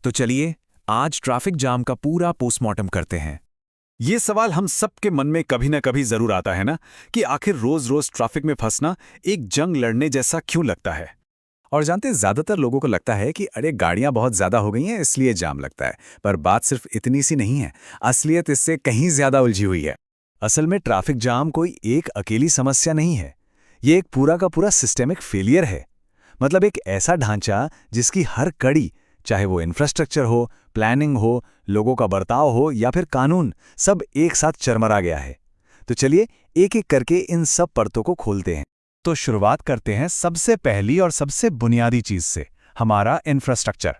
तो चलिए आज ट्रैफिक जाम का पूरा पोस्टमार्टम करते हैं। ये सवाल हम सबके मन में कभी ना कभी जरूर आता है ना कि आखिर रोज रोज ट्रैफिक में फंसना एक जंग लड़ने जैसा क्यों लगता है। और जानते ज्यादातर लोगों को लगता है कि अरे गाड़ियां बहुत ज्यादा हो गई हैं इसलिए जाम लगता है, पर बात सिर्फ इतनी सी नहीं है। असलियत इससे कहीं ज्यादा उलझी हुई है। असल में ट्रैफिक जाम कोई एक अकेली समस्या नहीं है, ये एक पूरा का पूरा सिस्टेमिक फेलियर है। मतलब एक ऐसा ढांचा जिसकी हर कड़ी, चाहे वो इंफ्रास्ट्रक्चर हो, प्लानिंग हो, लोगों का बर्ताव हो या फिर कानून, सब एक साथ चरमरा गया है। तो चलिए एक एक करके इन सब परतों को खोलते हैं। तो शुरुआत करते हैं सबसे पहली और सबसे बुनियादी चीज से, हमारा इंफ्रास्ट्रक्चर।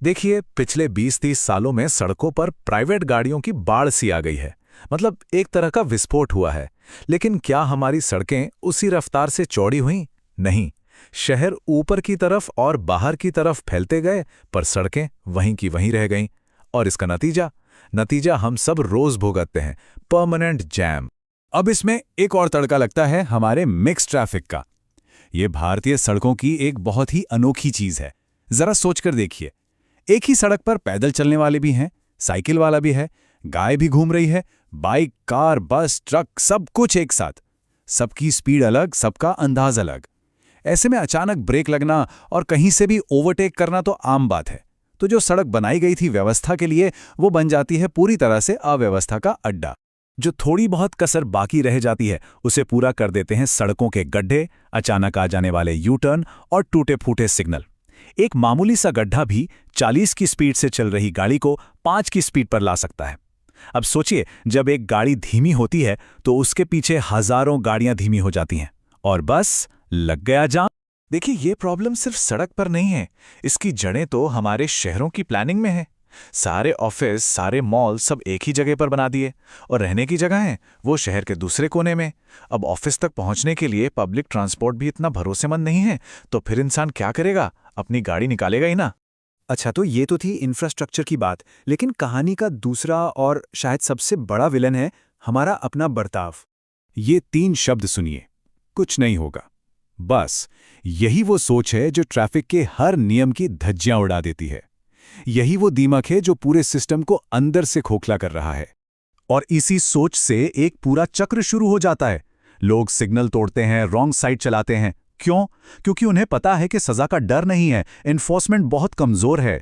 देखिए पिछले 20-30 सालों में सड़कों पर प्राइवेट गाड़ियों की बाढ़ सी आ गई है। मतलब एक तरह का विस्फोट हुआ है। लेकिन क्या हमारी सड़कें उसी रफ्तार से चौड़ी हुईं? नहीं। शहर ऊपर की तरफ और बाहर की तरफ फैलते गए, पर सड़कें वहीं की वहीं रह गईं। और इसका नतीजा हम सब रोज भुगतते हैं, परमानेंट जैम। अब इसमें एक और तड़का लगता है हमारे मिक्स ट्रैफिक का। ये भारतीय सड़कों की एक बहुत ही अनोखी चीज है। जरा सोचकर देखिए, एक ही सड़क पर पैदल चलने वाले भी हैं, साइकिल वाला भी है, गाय भी घूम रही है, बाइक, कार, बस, ट्रक, सब कुछ एक साथ। सबकी स्पीड अलग, सबका अंदाज अलग। ऐसे में अचानक ब्रेक लगना और कहीं से भी ओवरटेक करना तो आम बात है। तो जो सड़क बनाई गई थी व्यवस्था के लिए, वो बन जाती है पूरी तरह से अव्यवस्था का अड्डा। जो थोड़ी बहुत कसर बाकी रह जाती है उसे पूरा कर देते हैं सड़कों के गड्ढे, अचानक आ जाने वाले यू टर्न और टूटे फूटे सिग्नल। एक मामूली सा गड्ढा भी 40 की स्पीड से चल रही गाड़ी को 5 की स्पीड पर ला सकता है। अब सोचिए, जब एक गाड़ी धीमी होती है तो उसके पीछे हजारों गाड़ियां धीमी हो जाती हैं और बस लग गया जाम। देखिए ये प्रॉब्लम सिर्फ सड़क पर नहीं है, इसकी जड़ें तो हमारे शहरों की प्लानिंग में है। सारे ऑफिस, सारे मॉल सब एक ही जगह पर बना दिए और रहने की जगह है वो शहर के दूसरे कोने में। अब ऑफिस तक पहुंचने के लिए पब्लिक ट्रांसपोर्ट भी इतना भरोसेमंद नहीं है, तो फिर इंसान क्या करेगा? अपनी गाड़ी निकालेगा ही ना। अच्छा, तो ये तो थी इंफ्रास्ट्रक्चर की बात, लेकिन कहानी का दूसरा और शायद सबसे बड़ा विलन है हमारा अपना बर्ताव। ये 3 शब्द सुनिए, कुछ नहीं होगा। बस यही वो सोच है जो ट्रैफिक के हर नियम की धज्जियां उड़ा देती है। यही वो दीमक है जो पूरे सिस्टम को अंदर से खोखला कर रहा है। और इसी सोच से एक पूरा चक्र शुरू हो जाता है। लोग सिग्नल तोड़ते हैं, रॉन्ग साइड चलाते हैं। क्यों? क्योंकि उन्हें पता है कि सजा का डर नहीं है, एनफोर्समेंट बहुत कमजोर है।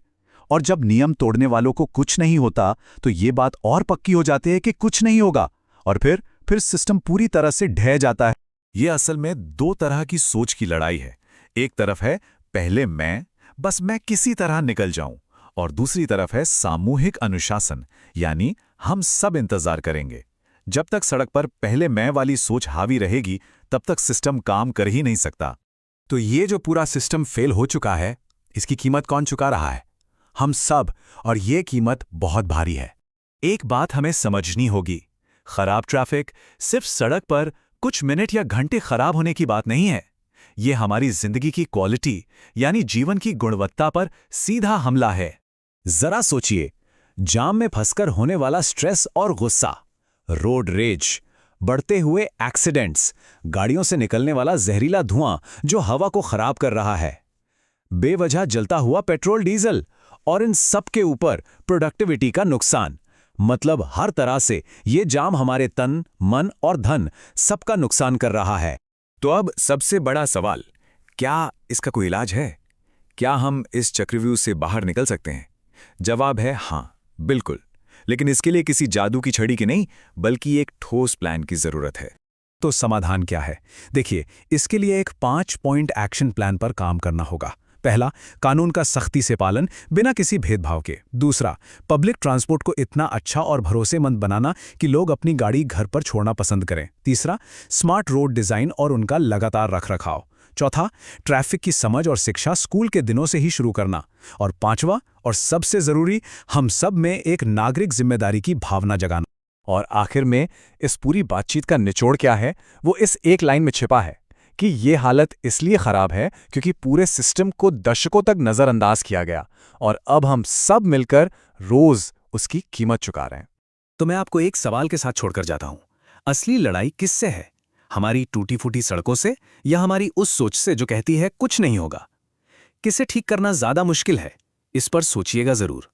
और जब नियम तोड़ने वालों को कुछ नहीं होता तो ये बात और पक्की हो जाती है कि कुछ नहीं होगा, और फिर सिस्टम पूरी तरह से ढह जाता है। ये असल में 2 तरह की सोच की लड़ाई है। एक तरफ है पहले मैं किसी तरह निकल जाऊं, और दूसरी तरफ है सामूहिक अनुशासन, यानी हम सब इंतजार करेंगे। जब तक सड़क पर पहले मैं वाली सोच हावी रहेगी तब तक सिस्टम काम कर ही नहीं सकता। तो ये जो पूरा सिस्टम फेल हो चुका है, इसकी कीमत कौन चुका रहा है? हम सब, और ये कीमत बहुत भारी है। एक बात हमें समझनी होगी, खराब ट्रैफिक सिर्फ सड़क पर कुछ मिनट या घंटे खराब होने की बात नहीं है। ये हमारी जिंदगी की क्वालिटी, यानी जीवन की गुणवत्ता पर सीधा हमला है। जरा सोचिए, जाम में फंसकर होने वाला स्ट्रेस और गुस्सा, रोड रेज, बढ़ते हुए एक्सीडेंट्स, गाड़ियों से निकलने वाला जहरीला धुआं जो हवा को खराब कर रहा है, बेवजह जलता हुआ पेट्रोल डीजल, और इन सब के ऊपर प्रोडक्टिविटी का नुकसान। मतलब हर तरह से ये जाम हमारे तन, मन और धन सबका नुकसान कर रहा है। तो अब सबसे बड़ा सवाल, क्या इसका कोई इलाज है? क्या हम इस चक्रव्यूह से बाहर निकल सकते हैं? जवाब है हाँ, बिल्कुल। लेकिन इसके लिए किसी जादू की छड़ी की नहीं, बल्कि एक ठोस प्लान की जरूरत है। तो समाधान क्या है? देखिए, इसके लिए एक 5 पॉइंट एक्शन प्लान पर काम करना होगा। पहला, कानून का सख्ती से पालन बिना किसी भेदभाव के। दूसरा, पब्लिक ट्रांसपोर्ट को इतना अच्छा और भरोसेमंद बनाना कि लोग अपनी गाड़ी घर पर छोड़ना पसंद करें। तीसरा, स्मार्ट रोड डिजाइन और उनका लगातार रखरखाव। चौथा, ट्रैफिक की समझ और शिक्षा स्कूल के दिनों से ही शुरू करना। और पांचवा और सबसे जरूरी, हम सब में एक नागरिक जिम्मेदारी की भावना जगाना। और आखिर में इस पूरी बातचीत का निचोड़ क्या है? वो इस एक लाइन में छिपा है कि ये हालत इसलिए खराब है क्योंकि पूरे सिस्टम को दशकों तक नजरअंदाज किया गया, और अब हम सब मिलकर रोज उसकी कीमत चुका रहे हैं। तो मैं आपको एक सवाल के साथ छोड़कर जाता हूं, असली लड़ाई किससे है? हमारी टूटी फूटी सड़कों से, या हमारी उस सोच से जो कहती है कुछ नहीं होगा? किसे ठीक करना ज्यादा मुश्किल है, इस पर सोचिएगा जरूर।